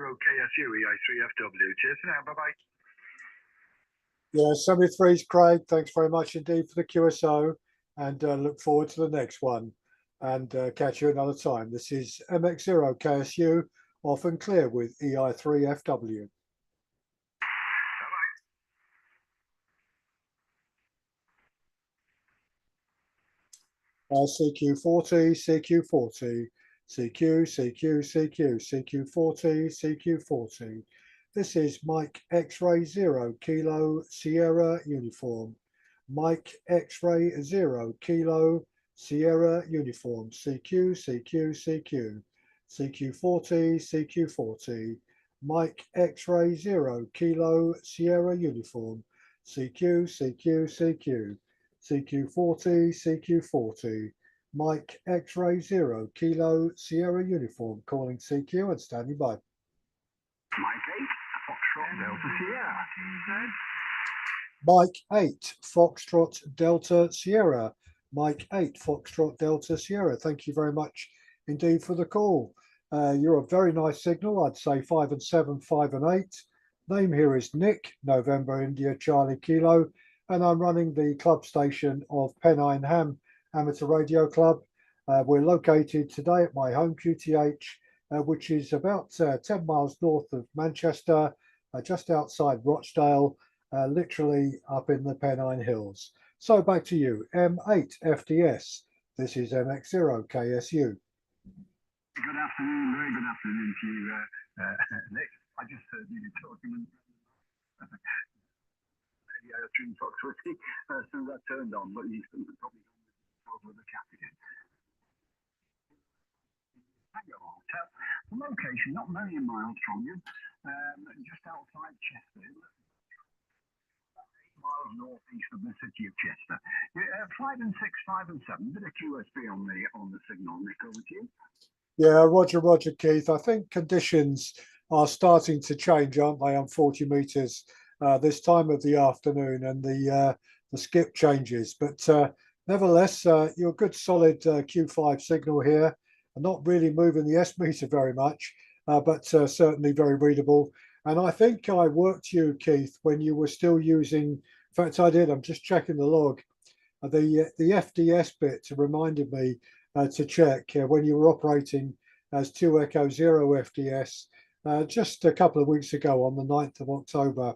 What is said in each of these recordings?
MX0KSU EI3FW. Cheers for now. Bye-bye. Yeah, 73's Craig. Thanks very much indeed for the QSO, and look forward to the next one. And catch you another time. This is MX0KSU off and clear with EI3FW. CQ40, CQ40, CQ, CQ, CQ, CQ40, CQ40. This is Mike X-Ray 0 Kilo Sierra Uniform. Mike X-Ray 0 Kilo Sierra Uniform. CQ, CQ, CQ. CQ40, CQ40. Mike X-Ray 0 Kilo Sierra Uniform. CQ, CQ, CQ. CQ40, CQ40. Mike X-Ray 0 Kilo Sierra Uniform. Calling CQ and standing by. Mike 8, Foxtrot Delta Sierra. Mike 8, Foxtrot Delta Sierra. Mike 8, Foxtrot Delta Sierra. Thank you very much indeed for the call. You're a very nice signal. I'd say 5 and 7, 5 and 8. Name here is Nick, November India Charlie Kilo, and I'm running the club station of Pennine Ham Amateur Radio Club. We're located today at my home QTH, which is about 10 miles north of Manchester, just outside Rochdale, literally up in the Pennine Hills. So back to you, M8 FDS. This is MX0KSU. Good afternoon, very good afternoon to you, Nick. I just heard you talking. Yeah, Dream Fox Whiskey. So that turned on, but you probably over the captain. Hotel. The location, not many miles from you, just outside Chester, 8 miles northeast of the city of Chester. 5 and 6, 5 and 7. Bit of QSB on the signal, Nick. Over to you. Yeah, Roger, Keith. I think conditions are starting to change, aren't they, on 40 metres this time of the afternoon, and the skip changes. But nevertheless, you're a good solid Q5 signal here. Not really moving the S meter very much, but certainly very readable. And I think I worked you, Keith, when you were still using, in fact I did, I'm just checking the log, the FDS bit reminded me to check when you were operating as 2 Echo 0 FDS just a couple of weeks ago on the 9th of October,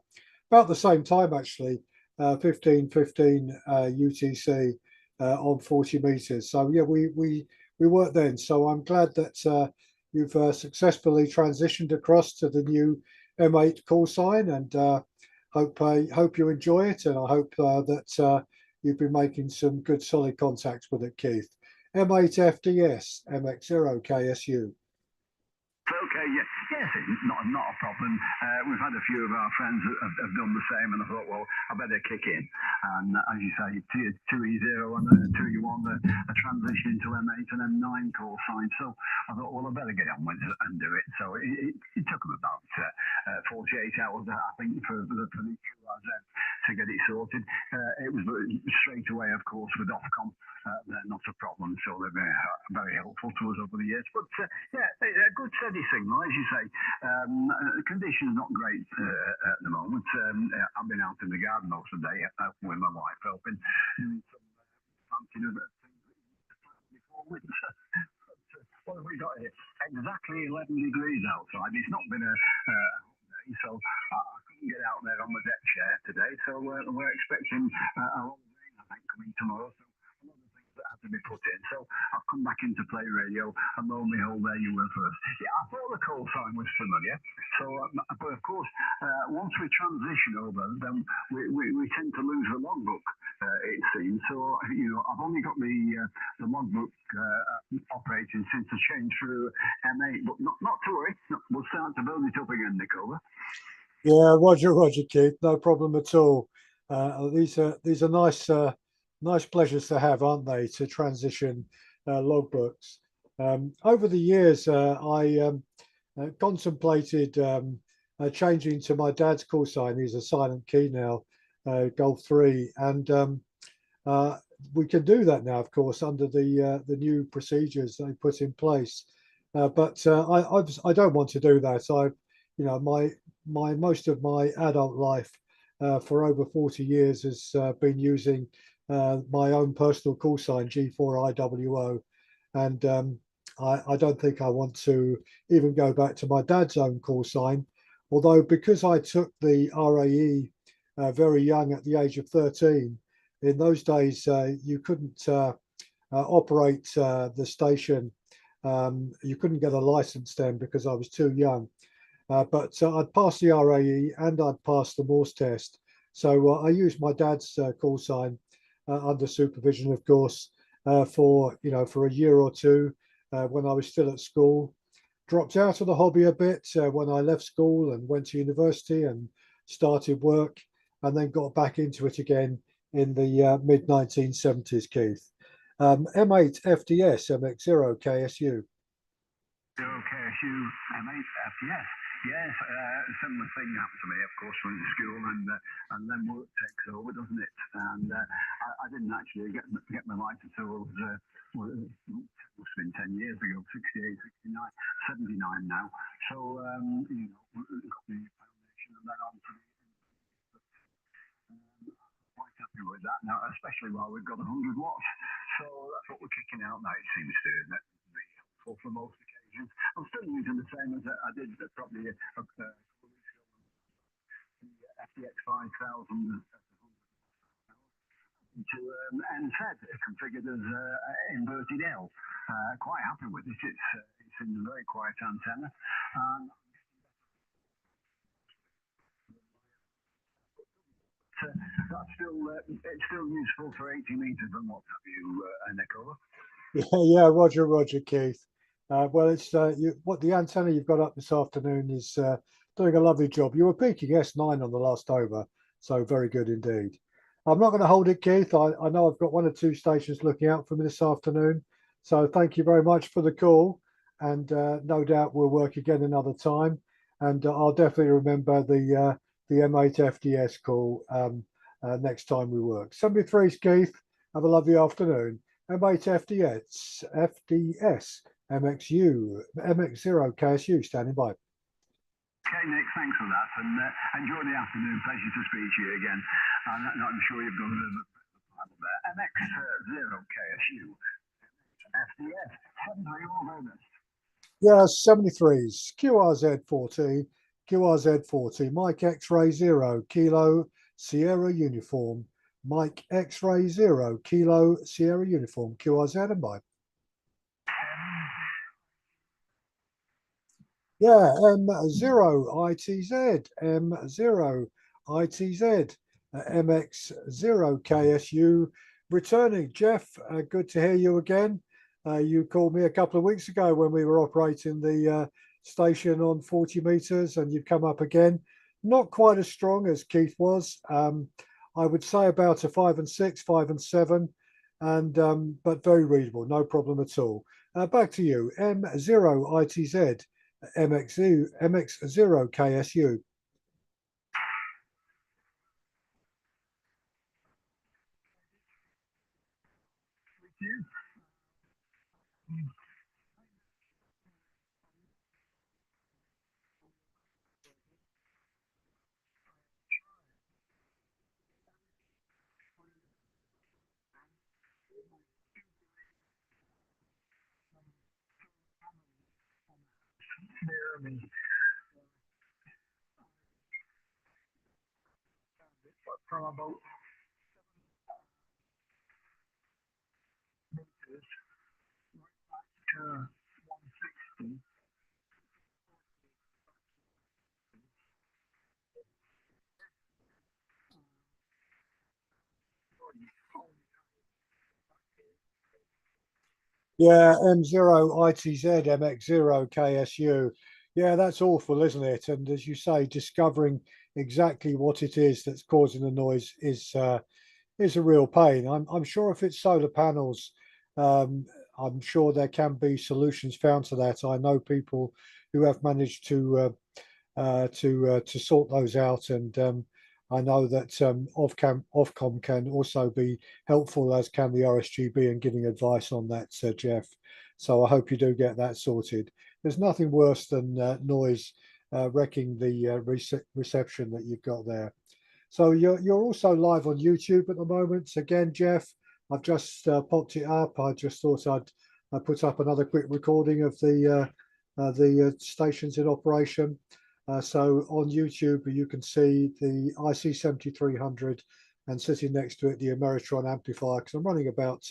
about the same time actually, 15:15 UTC on 40 meters. So yeah, we worked then. So I'm glad that you've successfully transitioned across to the new M8 call sign, and hope you enjoy it, and I hope that you've been making some good solid contacts with it, Keith. M8 FDS, MX0KSU. Okay, yes, not a problem. We've had a few of our friends that have done the same, and I thought, well, I better kick in. And as you say, 2E0 and 2E1, a transition into M8 and M9 call sign. So I thought, well, I better get on with it and do it. So it took them about 48 hours, I think, for the QRZ to get it sorted. It was straight away, of course, with Ofcom. They're not a problem, so they're very helpful to us over the years. But yeah, a good steady signal, as you say. Conditions not great at the moment. I've been out in the garden most of the day with my wife, helping doing some planting of things before winter. What have we got here? Exactly 11 degrees outside. It's not been a hot day, so I couldn't get out there on the deck chair today. So we're expecting a lot of rain, I think, coming tomorrow. So that had to be put in. So I've come back into Play Radio, and lo and behold, there you were first. Yeah, I thought the call sign was familiar. So, but of course, once we transition over, then we tend to lose the logbook, it seems. So, you know, I've only got the logbook operating since the change through M8, but not to worry. We'll start to build it up again, Nick, over. Yeah, Roger, Keith. No problem at all. These are nice pleasures to have, aren't they, to transition logbooks. Over the years, I contemplated changing to my dad's call sign. He's a silent key now, Golf 3, and we can do that now, of course, under the new procedures they put in place. But I don't want to do that. you know, my most of my adult life for over 40 years has been using my own personal call sign G4IWO, and I don't think I want to even go back to my dad's own call sign. Although because I took the RAE very young at the age of 13, in those days you couldn't operate the station. You couldn't get a license then because I was too young. But I'd passed the RAE and I'd passed the Morse test. So I used my dad's call sign under supervision, of course, for for a year or two when I was still at school. Dropped out of the hobby a bit when I left school and went to university and started work, and then got back into it again in the mid 1970s, Keith. M8 FDS MX0KSU. KSU M8 FDS. Yes, a similar thing happened to me, of course, went to school and then work takes over, doesn't it? And I didn't actually get my license until it must have been 10 years ago, 68, 69, 79 now. So, got the foundation and then on to quite happy with that now, especially while we've got 100 watts. So that's what we're kicking out now, it seems to be helpful for most occasions. I'm still using the same as I did probably a couple of weeks ago, the FDX 5000 to NZ configured as inverted L. Quite happy with it. It's in a very quiet antenna. That's it's still useful for 80 meters and what have you, Nicola. Yeah, Roger, Keith. Well, it's what the antenna you've got up this afternoon is doing a lovely job. You were peaking S9 on the last over, so very good indeed. I'm not going to hold it, Keith. I know I've got one or two stations looking out for me this afternoon, so thank you very much for the call, and no doubt we'll work again another time. And I'll definitely remember the M8 FDS call next time we work. 73's Keith. Have a lovely afternoon. M8 FDS MXU MX0KSU standing by. Okay, Nick, thanks for that, and enjoy the afternoon. Pleasure to speak to you again. I'm sure you've got a bit of MX0KSU FDS. 73 all bonus. Yeah, 73s QRZ40 Mike X-ray 0 Kilo Sierra Uniform Mike X-ray 0 Kilo Sierra Uniform QRZ and by. Yeah, M0 ITZ M0 ITZ MX0KSU returning. Jeff, good to hear you again. You called me a couple of weeks ago when we were operating the station on 40 meters, and you've come up again. Not quite as strong as Keith was. I would say about a 5 and 6, 5 and 7, and but very readable, no problem at all. Back to you, M0 ITZ MX0KSU. From about meters right back to 160. Yeah, M0 ITZ MX0KSU. Yeah, that's awful, isn't it? And as you say, discovering exactly what it is that's causing the noise is a real pain. I'm sure if it's solar panels, um, I'm sure there can be solutions found to that. I know people who have managed to sort those out, and I know that Ofcom can also be helpful, as can the RSGB, in giving advice on that, Jeff. So I hope you do get that sorted. There's nothing worse than noise wrecking the reception that you've got there. So you're also live on YouTube at the moment. Again, Jeff, I've just popped it up. I just thought I'd put up another quick recording of the stations in operation. So on YouTube, you can see the IC 7300 and sitting next to it, the Ameritron amplifier, because I'm running about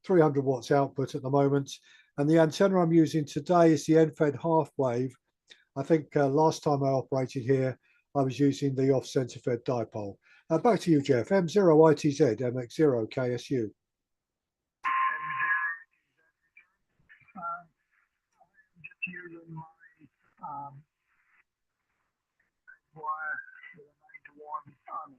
300 watts output at the moment. And the antenna I'm using today is the end-fed half wave. I think last time I operated here, I was using the off-center fed dipole. Back to you, Jeff. M0ITZ MX0KSU. Just using my wire with a 9-to-1 panel.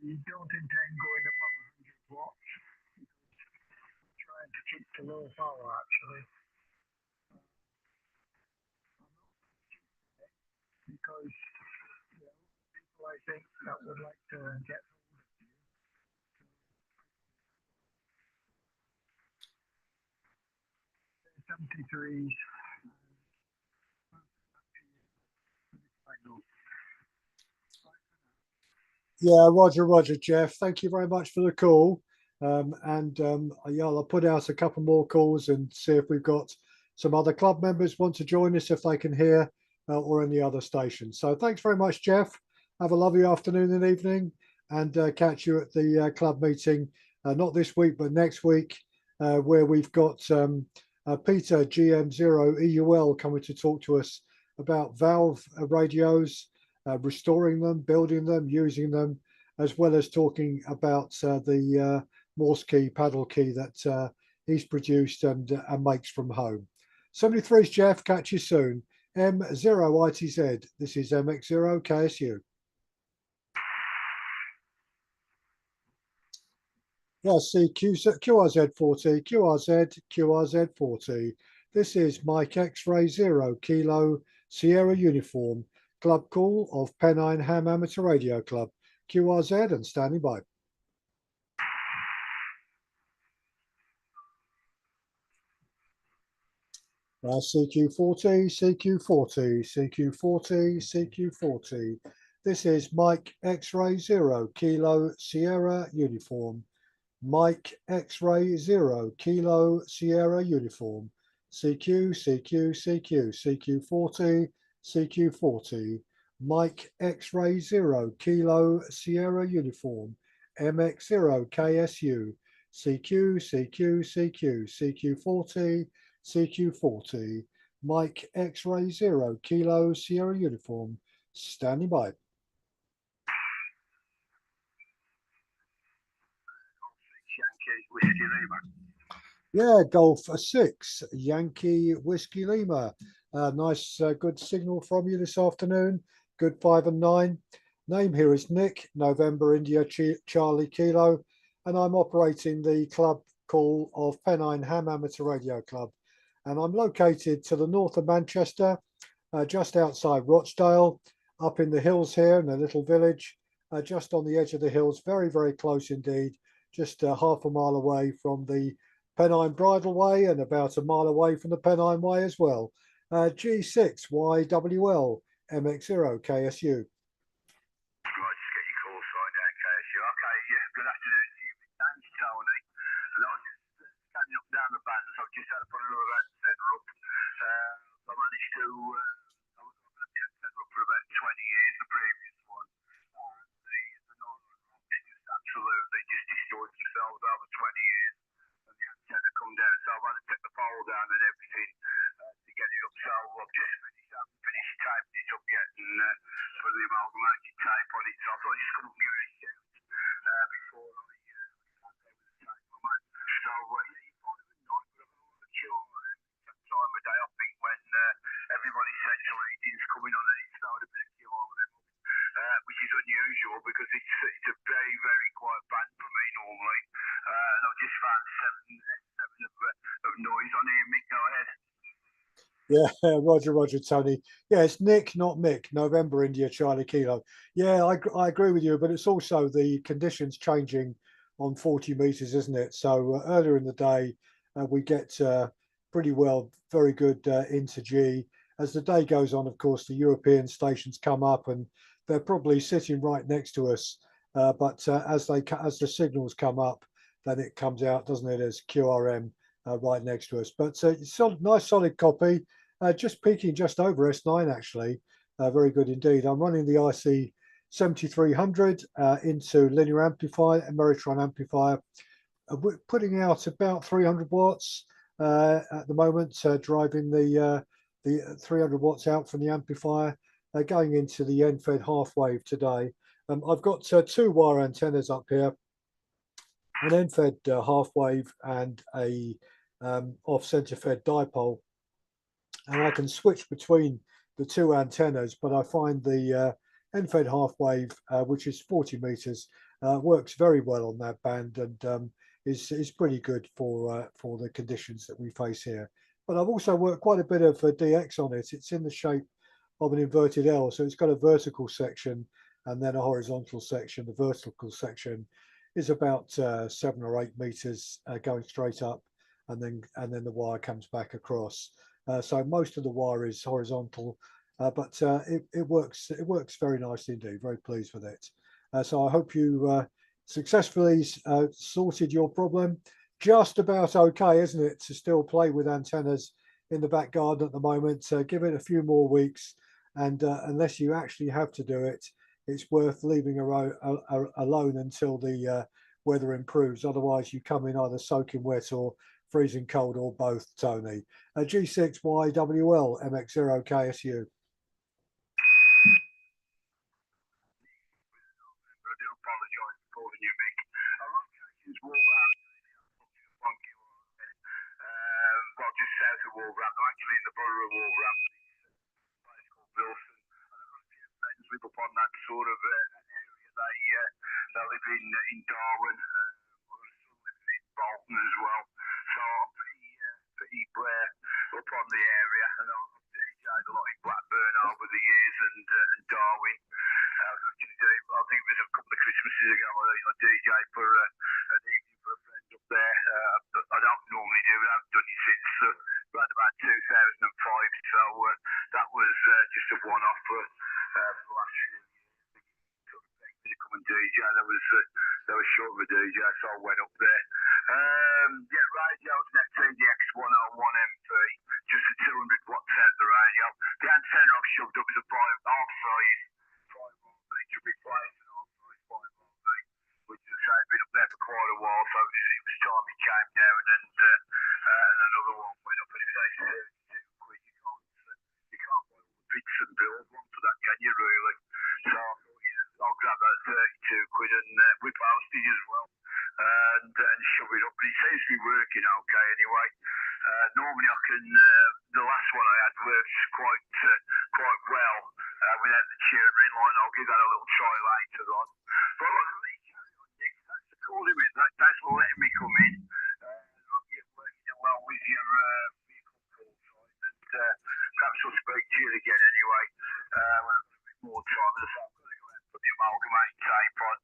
You don't intend going above 100 watts. I'm trying to keep to low power actually. Because people I think that would like to get 73s. Yeah, Roger, Jeff. Thank you very much for the call. Yeah, I'll put out a couple more calls and see if we've got some other club members want to join us if they can hear or any other stations. So thanks very much, Jeff. Have a lovely afternoon and evening, and catch you at the club meeting, not this week, but next week, where we've got Peter GM0EUL coming to talk to us about valve radios, restoring them, building them, using them, as well as talking about the Morse key, paddle key that he's produced and makes from home. 73's Jeff, catch you soon. M0ITZ, this is MX0KSU. Yeah, see, QRZ40, QRZ40. This is Mike X-Ray 0 Kilo Sierra Uniform, club call of Pennine Ham Amateur Radio Club. QRZ and standing by. CQ40, CQ40, CQ40, CQ40. This is Mike X-Ray 0 Kilo Sierra Uniform. Mike X-Ray 0 Kilo Sierra Uniform. CQ, CQ, CQ, CQ40, CQ40. Mike X-Ray 0 Kilo Sierra Uniform. MX0KSU. CQ, CQ, CQ, CQ40, CQ40. Mike X-Ray 0 Kilo Sierra Uniform. Standing by. Yeah, Golf 6, Yankee Whiskey Lima. Nice, good signal from you this afternoon. Good 5 and 9. Name here is Nick, November India Charlie Kilo, and I'm operating the club call of Pennine Ham Amateur Radio Club. And I'm located to the north of Manchester, just outside Rochdale, up in the hills here in a little village, just on the edge of the hills, very, very close indeed, just half a mile away from the Pennine Bridleway and about a mile away from the Pennine Way as well. G6YWL MX0KSU. Yeah, Roger, Tony. Yeah, it's Nick, not Mick. November India Charlie Kilo. Yeah, I agree with you, but it's also the conditions changing on 40 meters, isn't it? So earlier in the day, we get pretty well, very good into G. As the day goes on, of course, the European stations come up, and they're probably sitting right next to us. But as the signals come up, then it comes out, doesn't it, as QRM right next to us. But it's a nice solid copy, just peaking just over S9 actually. Very good indeed. I'm running the IC 7300 into linear amplifier, Ameritron amplifier, putting out about 300 watts at the moment, driving the 300 watts out from the amplifier, going into the end-fed half wave today. I've got two wire antennas up here, an end-fed half wave and a off-center fed dipole, and I can switch between the two antennas, but I find the end-fed half wave, which is 40 meters, works very well on that band, and is pretty good for the conditions that we face here. But I've also worked quite a bit of DX on it. It's in the shape of an inverted L, so it's got a vertical section and then a horizontal section. The vertical section is about 7 or 8 meters going straight up, and then the wire comes back across. So most of the wire is horizontal, but it works very nicely indeed. Very pleased with it. So I hope you successfully sorted your problem. Just about okay, isn't it, to still play with antennas in the back garden at the moment? Give it a few more weeks, and unless you actually have to do it, it's worth leaving alone until the weather improves. Otherwise, you come in either soaking wet or freezing cold, or both, Tony. G6YWL MX0KSU. Just south of Wolverhampton, actually in the borough of Wolverhampton, a place called Wilson. And I've got a few friends live up on that sort of area. They live in Darwin. My son lives in Bolton as well. So I'm pretty up on the area, and I've DJed a lot in Blackburn over the years, and Darwin. I think it was a couple of Christmases ago I DJed for an evening for a friend up there. I don't normally do it. I haven't done it since around about 2005. So that was just a one-off for the last few years. To come and DJ, there was short of a DJ, so I went up there. Radio's an FTDX101MP, just a 200 watt set the radio. The antenna I've shoved up is a half size 5RB to replace an half size 5RB, which has been up there for quite a while, so it was time it came down, and another one went up, and it was £32. You can't buy all the bits and bills for that, can you really? So I thought, yeah, I'll grab that £32 and with postage as well, and shove it up. But it seems to be working okay anyway. Normally I can, the last one I had worked quite well without the cheering line. I'll give that a little try later on. But Nick, thanks for calling me. Thanks for letting me come in. I'll get working well with your vehicle call time, and perhaps I'll speak to you again anyway when I've got a bit more time. So I'm going to go ahead and put the amalgamating tape on.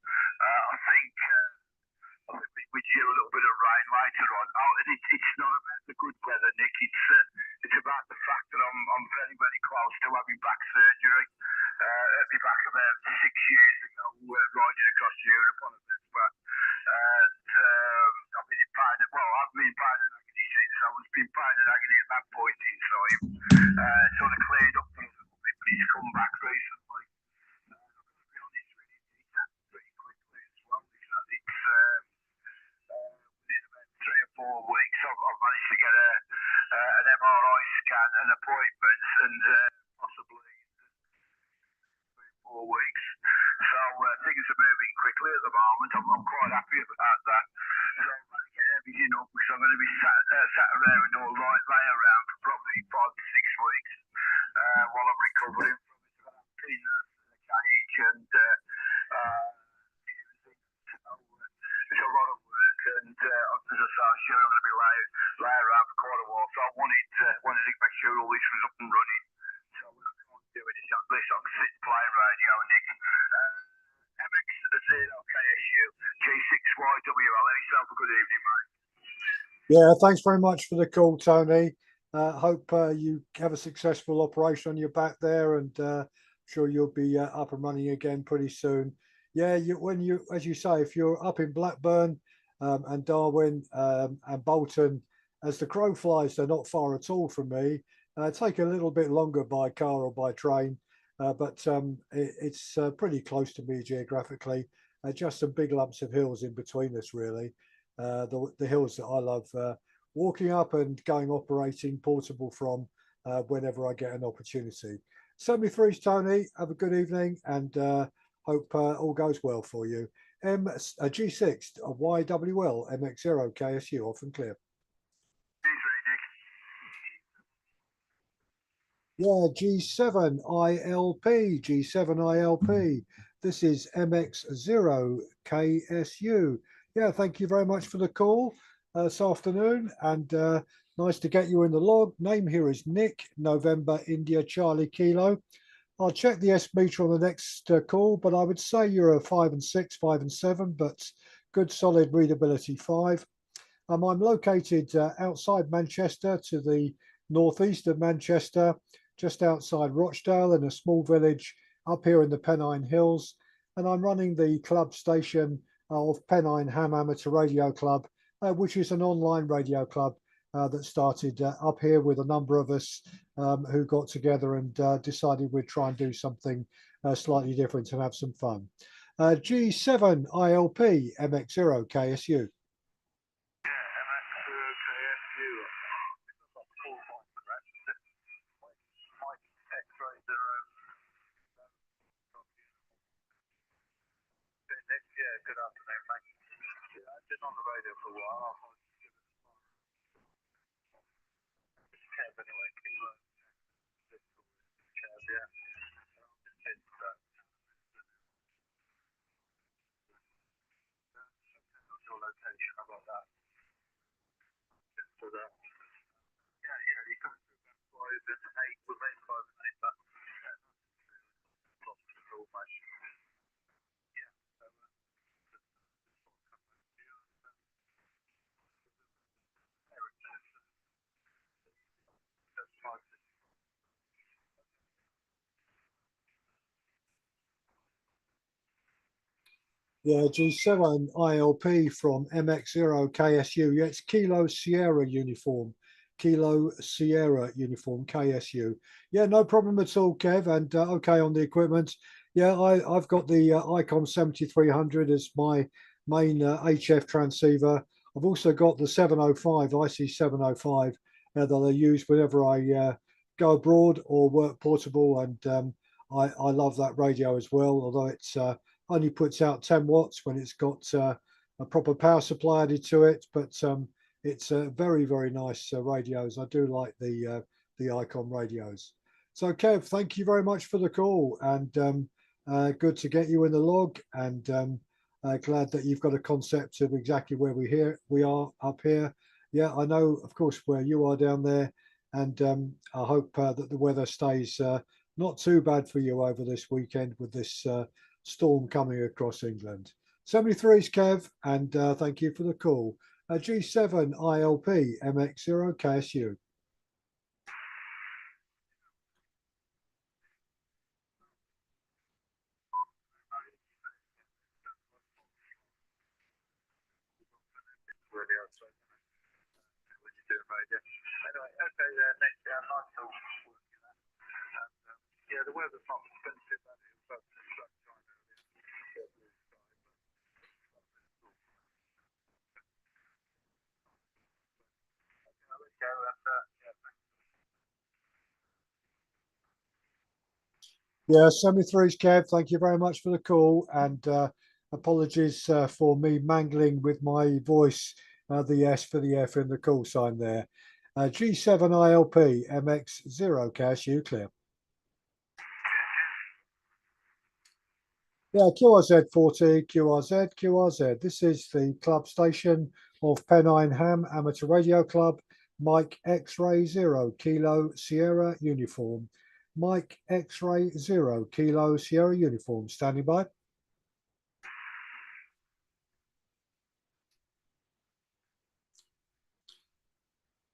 I think we do a little bit of rain later on. And it's not about the good weather, Nick. It's about the fact that I'm very, very close to having back surgery. At my back about 6 years ago, riding across Europe on a Vespa. And I've been in pain. Well, I've been in pain and agony since. I was in pain and agony at that point in time. Sort of cleared up for a little bit, but it's come back recently. I'm going to be honest with you, it's happened pretty quickly as well, because it's within about 3 or 4 weeks, I've managed to get an MRI scan and appointments, and possibly 3 or 4 weeks. So things are moving quickly at the moment. I'm quite happy about that. So I'm going to get everything up, because I'm going to be sat around or lay around for probably 5 to 6 weeks while I'm recovering from it. I've got in a cage, and it's a lot of work, and as I say, I'm sure I'm going to be lay around for quite a while. So I wanted to make sure all this was up and running. So when I can't do anything, at least I can sit and play radio, Nick. MX0KSU, G6YWL. Have yourself a good evening, mate. Yeah, thanks very much for the call, Tony. Hope you have a successful operation on your back there, and sure you'll be up and running again pretty soon. Yeah, when you, as you say, if you're up in Blackburn and Darwin and Bolton, as the crow flies, they're not far at all from me. Take a little bit longer by car or by train, but it's pretty close to me geographically. Just some big lumps of hills in between us, really. The hills that I love walking up and going operating portable from whenever I get an opportunity. 73's Tony, have a good evening and hope all goes well for you. G6 YWL MX0KSU off and clear. Yeah, G7 ILP, G7 ILP. This is MX0KSU. Yeah, thank you very much for the call this afternoon, and nice to get you in the log. Name here is Nick, November, India, Charlie, Kilo. I'll check the S meter on the next call, but I would say you're a 5 and 6, 5 and 7, but good solid readability 5. I'm located outside Manchester to the northeast of Manchester, just outside Rochdale in a small village up here in the Pennine Hills. And I'm running the club station of Pennine Ham Amateur Radio Club, which is an online radio club that started up here with a number of us who got together and decided we'd try and do something slightly different and have some fun. G7 ILP MX0KSU. Good afternoon, mate. I've been on the radio for a while. Anyway, yeah. Your location, how about that? So that, yeah, you come through about 5 and 8, we're making 5 and 8, but much. Yeah, so Yeah, G7 ILP from MX0KSU. Yeah, it's Kilo Sierra uniform. Kilo Sierra uniform KSU. Yeah, no problem at all, Kev. And okay on the equipment. Yeah, I've got the Icon 7300 as my main HF transceiver. I've also got the 705, IC 705 that I use whenever I go abroad or work portable. And I love that radio as well, although it's only puts out 10 watts when it's got a proper power supply added to it. But it's very, very nice radios. I do like the Icon radios. So, Kev, thank you very much for the call, and good to get you in the log. And glad that you've got a concept of exactly where we are up here. Yeah, I know, of course, where you are down there, and I hope that the weather stays not too bad for you over this weekend with this storm coming across England. 73's Kev, and thank you for the call. G7 ILP MX0KSU. Anyway, okay, next down, nice to yeah, the weather's not expensive, but Yeah, 73's Kev, thank you very much for the call, and apologies for me mangling with my voice, the S for the F in the call sign there. G7 ILP MX0KSU clear. Yeah, QRZ40, QRZ. This is the club station of Pennine Ham Amateur Radio Club. Mike X-Ray 0 Kilo Sierra uniform. Mike X-Ray 0 Kilo Sierra uniform. Standing by.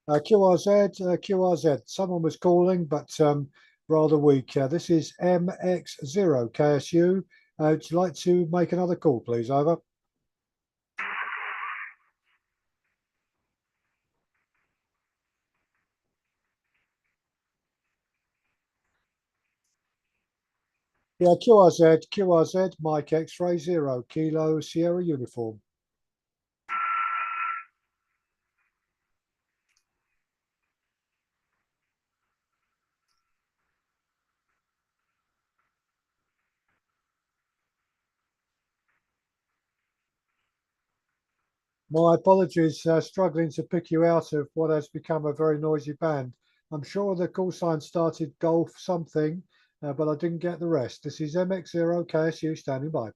QRZ. Someone was calling, but rather weak. This is MX0KSU. Would you like to make another call, please? Over. Yeah, QRZ, Mike X-ray 0 Kilo Sierra uniform. My apologies, struggling to pick you out of what has become a very noisy band. I'm sure the call sign started golf something, but I didn't get the rest. This is MX0KSU standing by.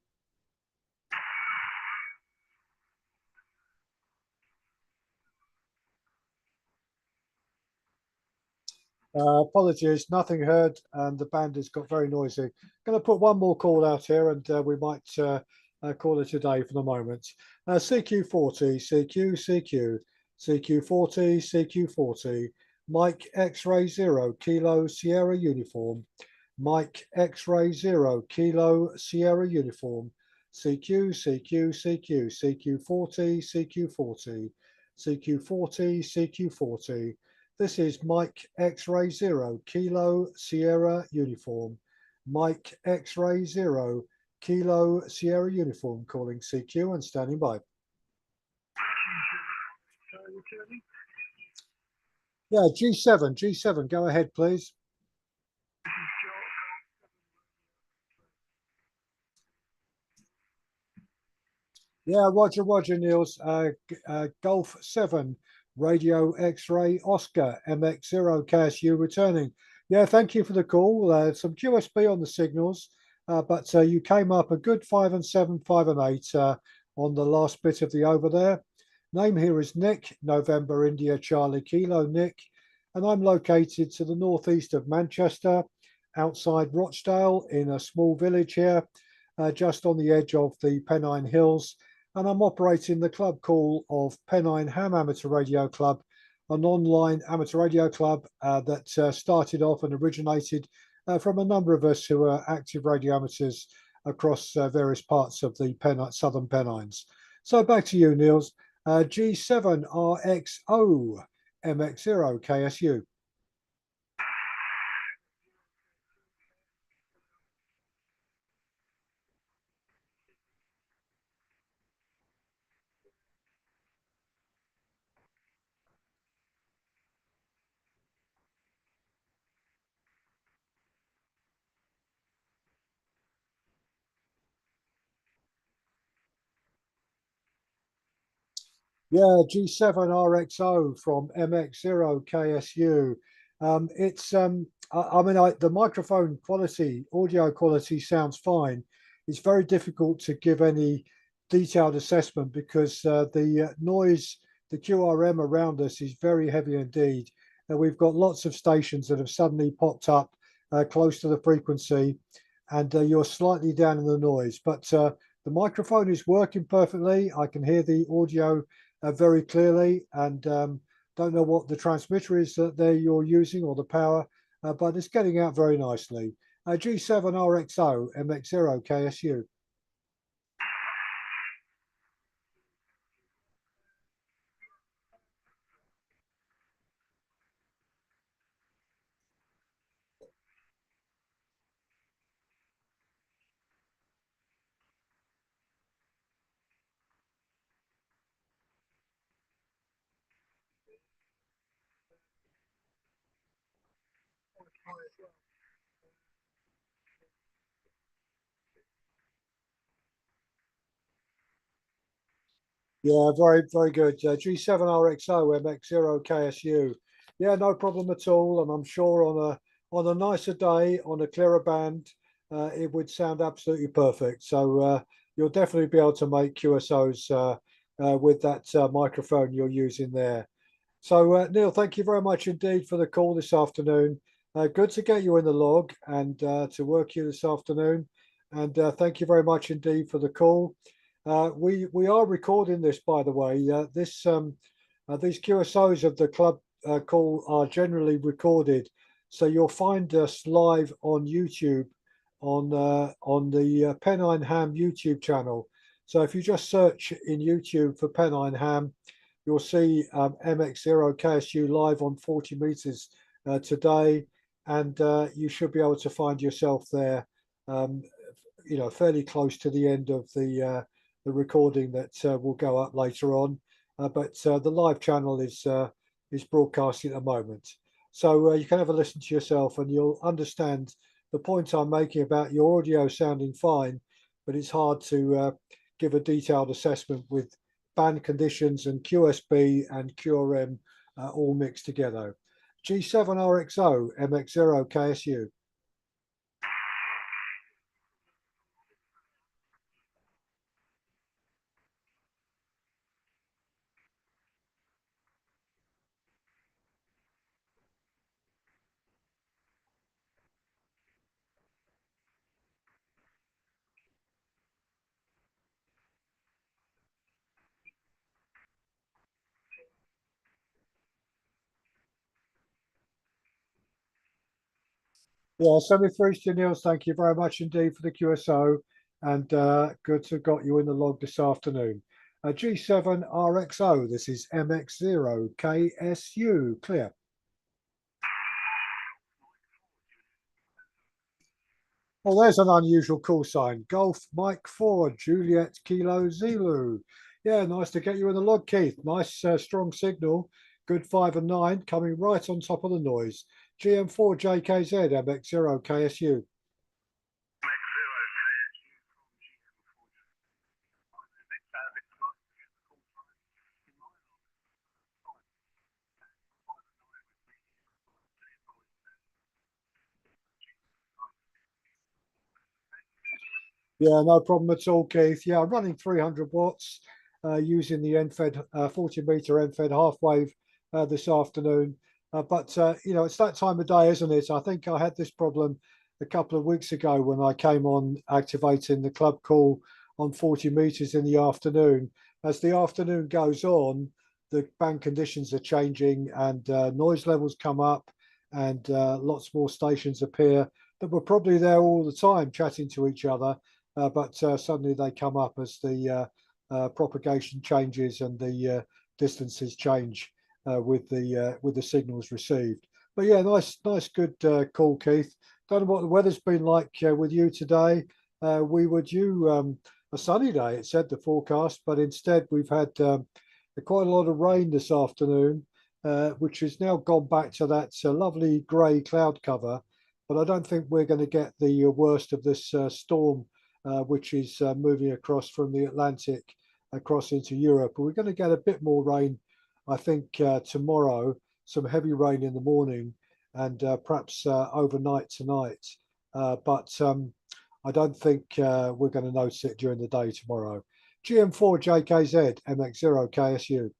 Apologies, nothing heard, and the band has got very noisy. Going to put one more call out here, and we might call it a day for the moment. CQ40, CQ, CQ40, CQ40, Mike X-ray 0 Kilo Sierra uniform, Mike X-ray 0 Kilo Sierra uniform, CQ, CQ40, CQ40, CQ40, CQ40. This is Mike X-ray 0 Kilo Sierra uniform. Mike X-ray 0 Kilo Sierra uniform calling CQ and standing by. Yeah, G7, go ahead, please. Yeah, Roger, Niels. Golf 7, Radio X-ray Oscar MX0KSU returning. Yeah, thank you for the call. Some QSB on the signals, but you came up a good 5 and 7, 5 and 8 on the last bit of the over there. Name here is Nick, November India Charlie Kilo Nick, and I'm located to the northeast of Manchester, outside Rochdale in a small village here, just on the edge of the Pennine Hills, and I'm operating the club call of Pennine Ham Amateur Radio Club, an online amateur radio club that started off and originated from a number of us who are active radio amateurs across various parts of the Southern Pennines. So back to you, Niels. G7RXO MX0KSU. Yeah, G7RXO from MX0KSU. The microphone quality, audio quality sounds fine. It's very difficult to give any detailed assessment because the noise, the QRM around us is very heavy indeed. And we've got lots of stations that have suddenly popped up close to the frequency, and you're slightly down in the noise. But the microphone is working perfectly. I can hear the audio very clearly, and don't know what the transmitter is that you're using or the power, but it's getting out very nicely. G7RXO MX0KSU. Yeah, very good. G7RXO MX0KSU. Yeah, no problem at all. And I'm sure on a nicer day, on a clearer band, it would sound absolutely perfect. So you'll definitely be able to make QSOs with that microphone you're using there. So Neil, thank you very much indeed for the call this afternoon. Good to get you in the log and to work you this afternoon. And thank you very much indeed for the call. We are recording this, by the way. These QSOs of the club call are generally recorded, so you'll find us live on YouTube on the Pennine Ham YouTube channel. So if you just search in YouTube for Pennine Ham, you'll see MX0KSU live on 40 meters today, and you should be able to find yourself there, um, fairly close to the end of the recording that will go up later on. But the live channel is broadcasting at the moment, so you can have a listen to yourself, and you'll understand the point I'm making about your audio sounding fine, but it's hard to give a detailed assessment with band conditions and QSB and QRM all mixed together. G7RXO MX0KSU. Yeah, semi-freeze Niels, thank you very much indeed for the QSO, and good to have got you in the log this afternoon. G7RXO, this is MX0KSU, clear. Well, there's an unusual call sign. Golf Mike 4, Juliet Kilo Zulu. Yeah, nice to get you in the log, Keith. Nice strong signal. Good 5 and 9 coming right on top of the noise. GM4 JKZ MX0KSU. Yeah, no problem at all, Keith. Yeah, I'm running 300 watts using the NFED 40 meter NFED half wave this afternoon. But it's that time of day, isn't it? I think I had this problem a couple of weeks ago when I came on activating the club call on 40 meters in the afternoon. As the afternoon goes on, the band conditions are changing, and noise levels come up, and lots more stations appear that were probably there all the time chatting to each other. But suddenly they come up as the propagation changes and the distances change with the signals received. But yeah, nice, good call, Keith. Don't know what the weather's been like with you today. We were due a sunny day, it said the forecast, but instead we've had quite a lot of rain this afternoon, which has now gone back to that lovely grey cloud cover. But I don't think we're going to get the worst of this storm, which is moving across from the Atlantic across into Europe. We're going to get a bit more rain, I think, tomorrow, some heavy rain in the morning, and perhaps overnight tonight. But I don't think we're going to notice it during the day tomorrow. GM4 JKZ MX0KSU.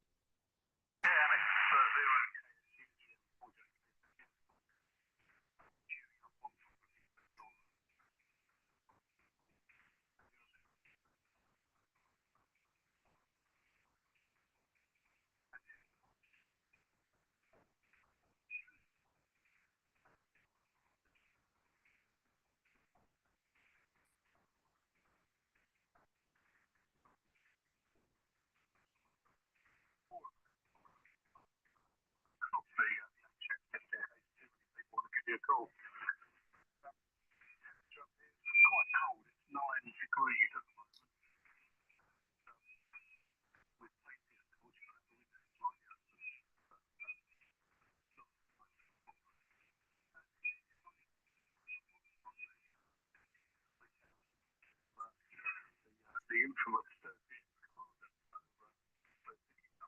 The infamous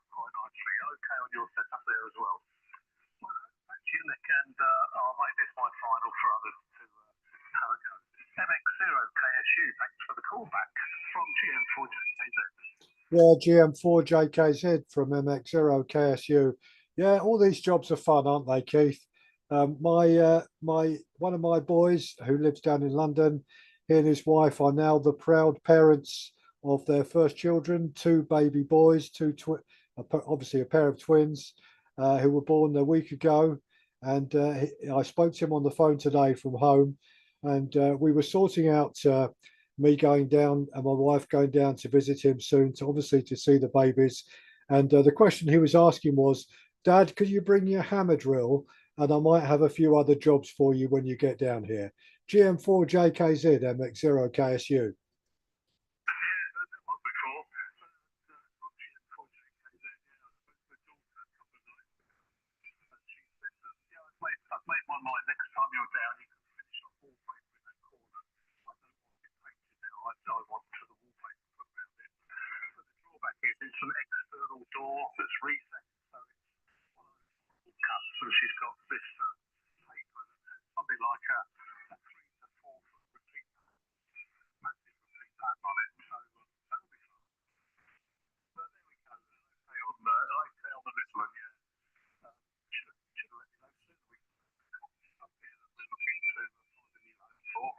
quite nicely. Okay on your setup there as well. Actually, Nick, and I'll make this my final for others to have a go. MX0KSU, thanks for the call back from GM4JKZ. Yeah, GM4JKZ from MX0KSU. Yeah, all these jobs are fun, aren't they, Keith? My one of my boys who lives down in London, he and his wife are now the proud parents of their first children, two baby boys, obviously a pair of twins. who were born a week ago. And I spoke to him on the phone today from home, and we were sorting out me going down and my wife going down to visit him soon, to obviously to see the babies. And the question he was asking was, Dad, could you bring your hammer drill? And I might have a few other jobs for you when you get down here. GM4JKZ MX0KSU. Some external door that's reset, so it's cut. So she's got this paper that something like a 3 to 4 foot repeat massive repeat pattern on it. So that'll be fun. But there we go. Like I say on the little one, yeah. Should have let me know sooner. We up here that we're looking to find a new home for.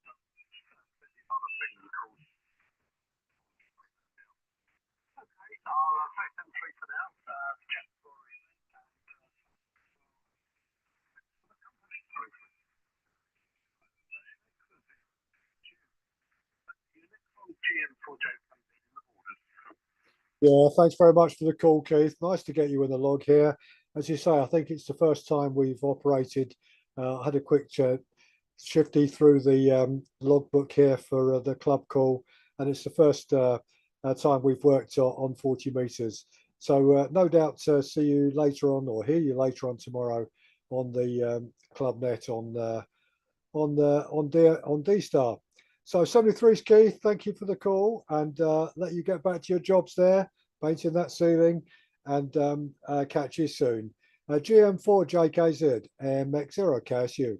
But busy with other things, of course. Okay, I'll take them three for now. Check for Yeah, thanks very much for the call, Keith. Nice to get you in the log here. As you say, I think it's the first time we've operated. I had a quick shifty through the logbook here for the club call, and it's the first time we've worked on 40 meters. So no doubt see you later on, or hear you later on tomorrow on the club net on D-Star. So 73's Keith, thank you for the call, and let you get back to your jobs there, painting that ceiling, and catch you soon. GM4JKZ MX0KSU.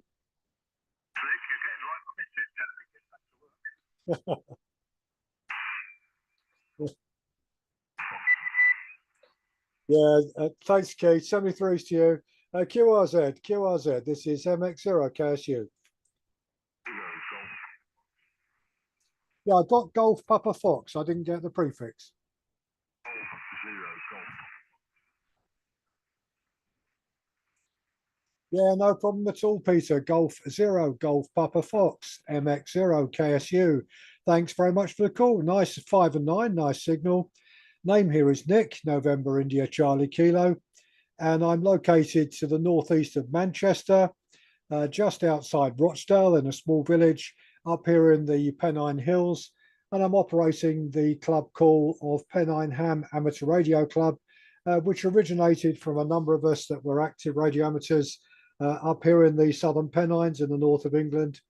Yeah, thanks, Keith. 73's to you. QRZ, this is MX0KSU. Yeah, I got Golf Papa Fox. I didn't get the prefix. Yeah, no problem at all, Peter. Golf 0, Golf Papa Fox, MX0KSU. Thanks very much for the call. Nice 5 and 9, nice signal. Name here is Nick, November India Charlie Kilo, and I'm located to the northeast of Manchester, just outside Rochdale in a small village up here in the Pennine Hills, and I'm operating the club call of Pennine Ham Amateur Radio Club, which originated from a number of us that were active radio amateurs up here in the Southern Pennines in the north of England.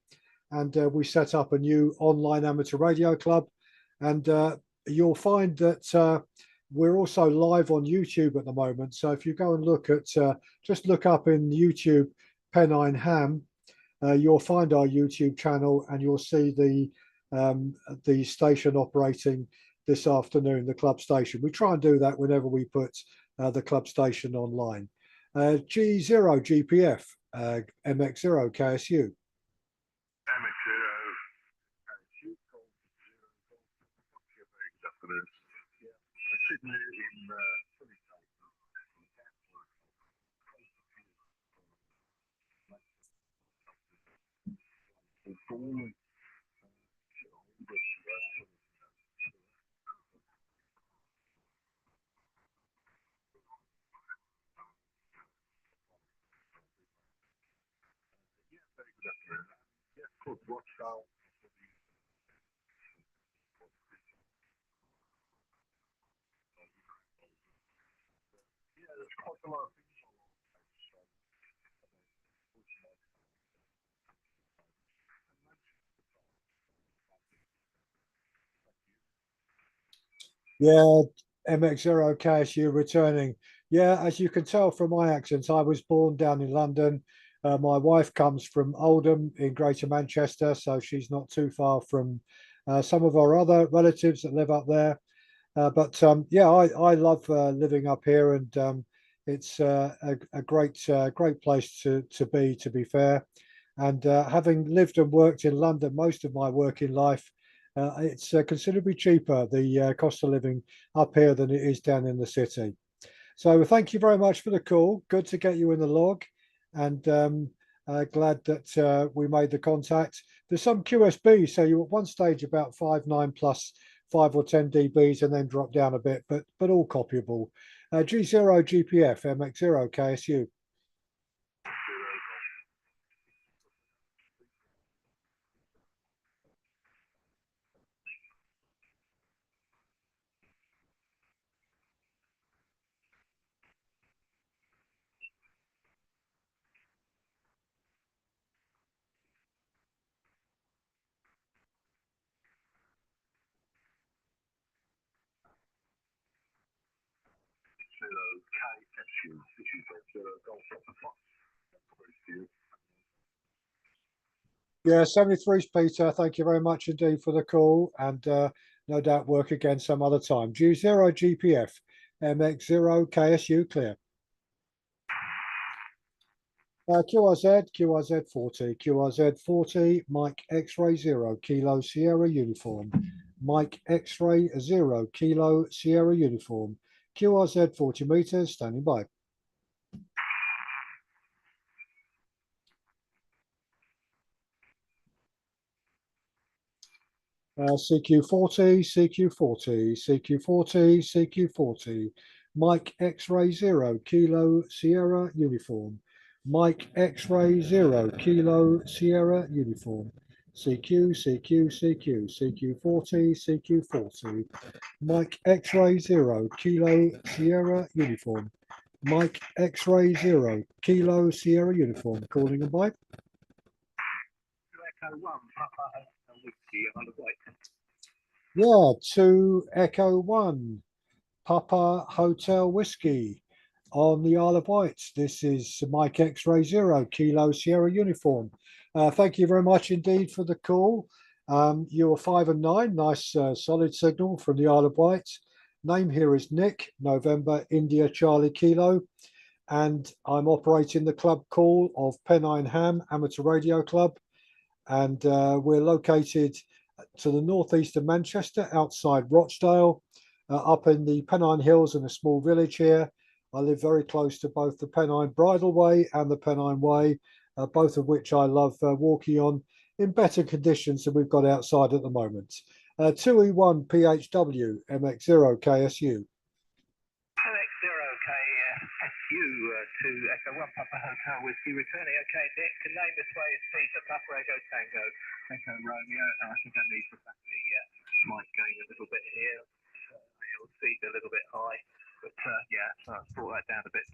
And we set up a new online amateur radio club, and you'll find that we're also live on YouTube at the moment. So if you go and look at, just look up in YouTube Pennine Ham, you'll find our YouTube channel, and you'll see the station operating this afternoon, the club station. We try and do that whenever we put the club station online. G0 GPF MX0 KSU. Yeah, MX0 KSU returning. Yeah, as you can tell from my accent, I was born down in London. My wife comes from Oldham in Greater Manchester, so she's not too far from some of our other relatives that live up there. But yeah, I love living up here, and it's a great place to be. To be fair, and having lived and worked in London most of my working life, it's considerably cheaper, the cost of living up here, than it is down in the city. So thank you very much for the call. Good to get you in the log, and glad that we made the contact. There's some QSB, so you at one stage about 5.9 plus 5 or 10 dBs, and then drop down a bit, but all copyable. G0 GPF MX0KSU. Yeah, 73's Peter. Thank you very much indeed for the call, and no doubt work again some other time. G0 GPF MX0KSU clear. QRZ 40, Mike X-ray 0 Kilo Sierra uniform, Mike X-ray 0 Kilo Sierra uniform, QRZ 40 meters, standing by. CQ40, Mike X-ray 0 Kilo Sierra uniform, Mike X-ray 0 Kilo Sierra uniform, CQ40, Mike X-ray 0 Kilo Sierra uniform, Mike X-ray 0 Kilo Sierra uniform, calling and by. Yeah, 2 Echo 1, Papa Hotel Whiskey on the Isle of Wight. This is Mike X-ray 0 Kilo Sierra uniform. Thank you very much indeed for the call. You were 5 and 9, nice solid signal from the Isle of Wight. Name here is Nick, November India Charlie Kilo, and I'm operating the club call of Pennine Ham Amateur Radio Club, and we're located to the northeast of Manchester, outside Rochdale, up in the Pennine Hills in a small village here. I live very close to both the Pennine Bridleway and the Pennine Way, both of which I love walking on in better conditions than we've got outside at the moment. 2E1 PHW MX0KSU. To Echo 1 Papa Hotel Whiskey returning. Okay, Nick, the name this way is Peter, Papa Echo Tango, Echo Romeo. I think I need to back the mic going a little bit here. It'll seed a little bit high, but yeah, so I've brought that down a bit.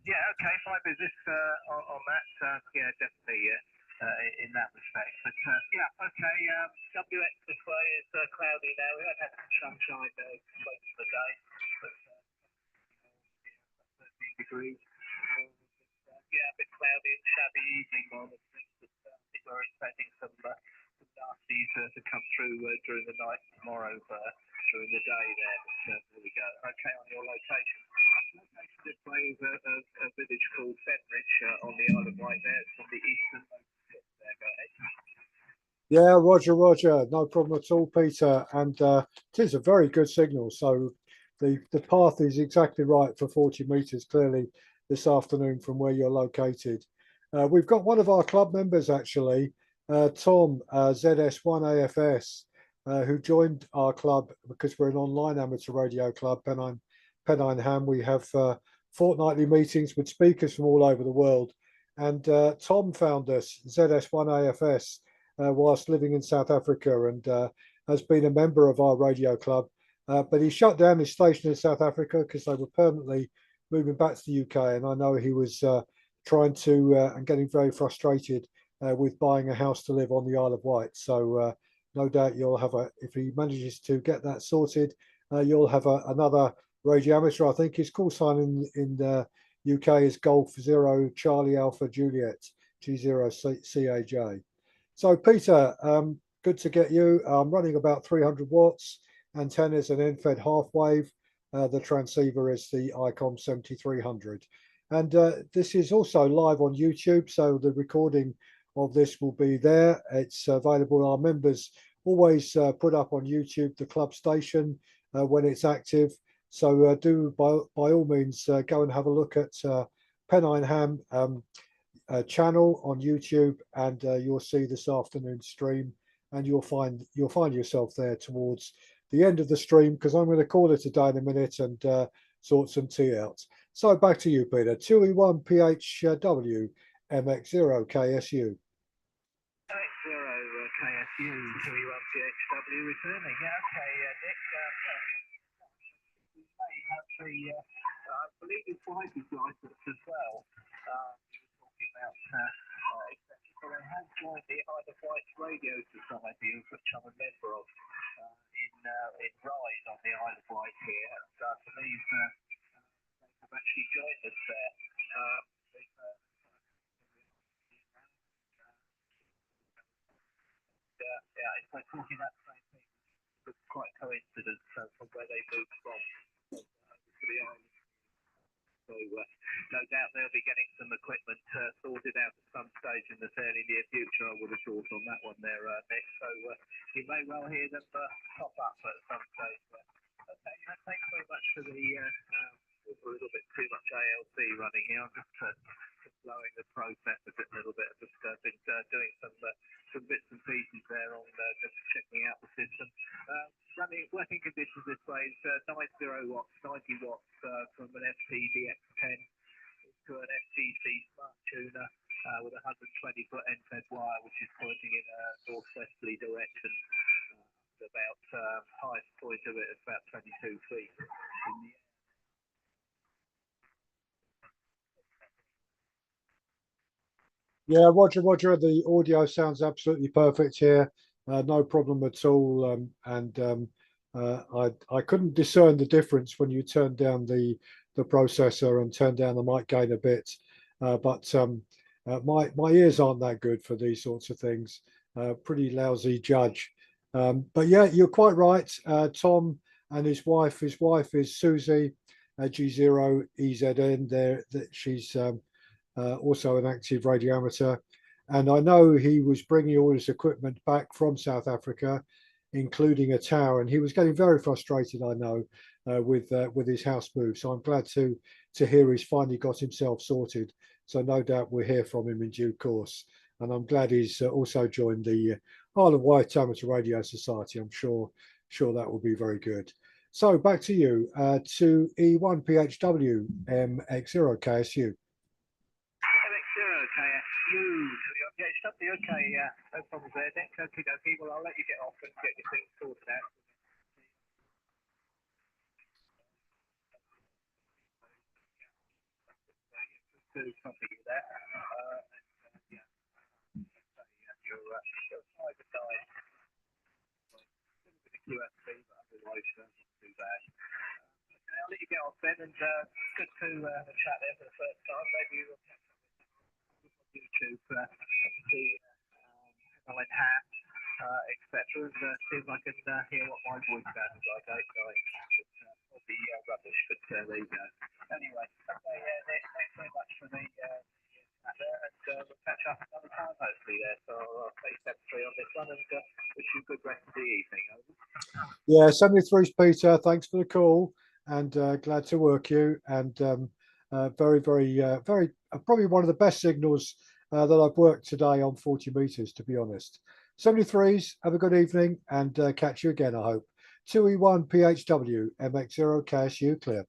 Yeah, okay, fine business on that. Yeah, definitely in that respect. But yeah, okay, WX this way is cloudy now. We haven't had some sunshine most of the day, but 13 degrees. Yeah, a bit cloudy and shabby evening on the things, but I think we're expecting some nasties to come through during the night tomorrow, during the day there. But there we go. Okay, on your location. Location display is a village called Fenridge on the Isle of Wight there. It's on the eastern tip there. Go ahead. Yeah, Roger. No problem at all, Peter. And it is a very good signal. So the path is exactly right for 40 meters, clearly, this afternoon from where you're located. We've got one of our club members, actually, Tom, ZS1AFS, who joined our club because we're an online amateur radio club, Pennine Ham. We have fortnightly meetings with speakers from all over the world. And Tom found us, ZS1AFS, whilst living in South Africa, and has been a member of our radio club. But he shut down his station in South Africa because they were permanently moving back to the UK. And I know he was trying to and getting very frustrated with buying a house to live on the Isle of Wight. So no doubt you'll have if he manages to get that sorted, you'll have another radio amateur. I think his call sign in the UK is Golf 0 Charlie Alpha Juliet G0CAJ. So Peter, good to get you. I'm running about 300 watts. Antennas and end-fed half wave. The transceiver is the ICOM 7300. And this is also live on YouTube, so the recording of this will be there. It's available. Our members always put up on YouTube the club station when it's active. So do by all means go and have a look at Pennine Ham channel on YouTube, and you'll see this afternoon's stream, and you'll find yourself there towards the end of the stream, because I'm going to call it a day in a minute and sort some tea out. So back to you, Peter. 2E1PHW MX0KSU. MX0KSU 2E1PHW returning. Yeah, okay, Nick. I believe his wife is licensed as well. Talking about so they have joined the Isle of Wight Radio Society, which I'm a member of in Ryde on the Isle of Wight here, and I believe they have actually joined us there. Yeah, if we're talking about the same thing, it's quite a coincidence from where they moved from to the island. So no doubt they'll be getting some equipment sorted out at some stage in the fairly near future, I would have thought on that one there, Nick. So you may well hear them pop up at some stage. Thanks very much for the a little bit too much ALC running here. I'm just slowing the process a little bit. I've just been doing some bits and pieces there on just checking out the system. Running working conditions this way is 90 watts, 90 watts from an FPDX10 to an FTC smart tuner with a 120-foot end-fed wire, which is pointing in a northwesterly direction. About highest point of it is about 22 feet in the air. Yeah, Roger, the audio sounds absolutely perfect here. No problem at all. I couldn't discern the difference when you turned down the processor and turned down the mic gain a bit. But my ears aren't that good for these sorts of things. Pretty lousy judge. But yeah, you're quite right. Tom and his wife is Susie, G0EZN. There, she's also an active radio amateur, and I know he was bringing all his equipment back from South Africa, including a tower, and he was getting very frustrated, I know, with his house move. So I'm glad to hear he's finally got himself sorted. So no doubt we'll hear from him in due course, and I'm glad he's also joined the Isle of Wight Amateur Radio Society. I'm sure that will be very good. So back to you, to E1PHW MX0KSU. Okay, no problems there, Nick. Okay, well, I'll let you get off and get your things sorted out. Do something with that. You're private side. With the QSP, but otherwise, not too bad. Okay, I'll let you get off then, and good to have a chat there for the first time. Maybe we'll catch up on YouTube, see Pennine Ham, etc. And see if I can hear what my voice sounds like. Probably rubbish, but there you go. Anyway, okay, Nick, thanks very much for the chat there, and we'll catch up another time hopefully there. So I'll say 73 on this one, and wish you a good rest of the evening. Yeah, 73's Peter. Thanks for the call, and glad to work you. And very, probably one of the best signals that I've worked today on 40 meters, to be honest. 73's, have a good evening, and catch you again, I hope. 2E1PHW MX0KSU clear.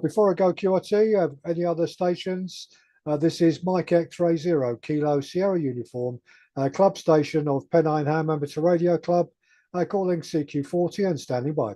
Before I go QRT, any other stations? This is Mike X-Ray 0 Kilo Sierra Uniform, club station of Pennine Ham Amateur Radio Club, calling CQ40 and standing by.